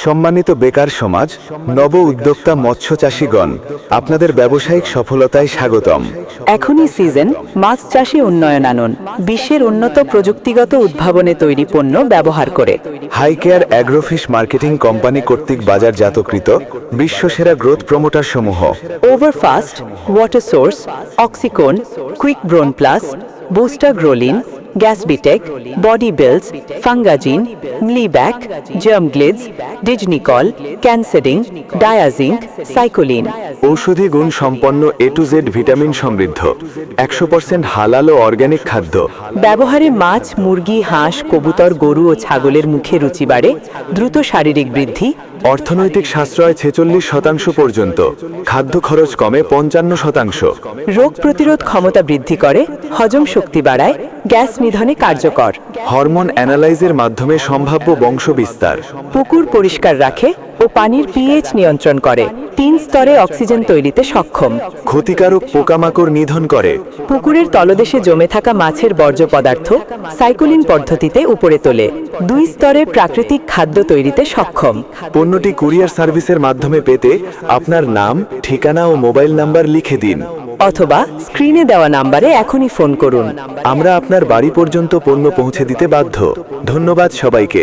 সম্মানিত বেকার সমাজ, নব উদ্যোক্তা মৎস্য চাষীগণ, আপনাদের ব্যবসায়িক সফলতায় স্বাগতম। এখনই সিজন মাছ চাষে উন্নয়ন আনুন, বিশ্বের উন্নত প্রযুক্তিগত উদ্ভাবনে তৈরি পণ্য ব্যবহার করে। High care agrofish marketing company কর্তৃক বাজারজাতকৃত বিশ্বসেরা গ্রোথ প্রমোটার সমূহ: ওভারফাস্ট, ওয়াটার সোর্স, অক্সিকোন, কুইক ব্রোন প্লাস, বুস্টার গ্রোলিন, গ্যাসবিটেক, বডি বিলস, ফাঙ্গাজিন, মলিব্যাক, জার্মগ্লিডস, ডিজনিকল, ক্যানসেডিং, ডায়াজিঙ্ক, সাইকোলিন। ঔষধি গুণ সম্পন্ন A to Z ভিটামিন সমৃদ্ধ 100% হালাল ও অর্গ্যানিক খাদ্য। ব্যবহারে মাছ, মুরগি, হাঁস, কবুতর, গরু ও ছাগলের মুখে রুচি বাড়ে, দ্রুত শারীরিক বৃদ্ধি, অর্থনৈতিক সাশ্রয় 46% পর্যন্ত, খাদ্য খরচ কমে 55%। রোগ প্রতিরোধ ক্ষমতা বৃদ্ধি করে, হজম শক্তি বাড়ায়, গ্যাস নিধনে কার্যকর। হরমোন অ্যানালাইজের মাধ্যমে সম্ভাব্য বংশ বিস্তার। পুকুর পরিষ্কার রাখে ও পানির পিএইচ নিয়ন্ত্রণ করে, 3 স্তরে অক্সিজেন তৈরিতে সক্ষম। ক্ষতিকারক পোকামাকড় নিধন করে। পুকুরের তলদেশে জমে থাকা মাছের বর্জ্য পদার্থ সাইকোলিন পদ্ধতিতে উপরে তোলে, 2 স্তরে প্রাকৃতিক খাদ্য তৈরিতে সক্ষম। পণ্যটি কুরিয়ার সার্ভিসের মাধ্যমে পেতে আপনার নাম, ঠিকানা ও মোবাইল নাম্বার লিখে দিন, অথবা স্ক্রিনে দেওয়া নাম্বারে এখনই ফোন করুন। আমরা আপনার বাড়ি পর্যন্ত পণ্য পৌঁছে দিতে বাধ্য। ধন্যবাদ সবাইকে।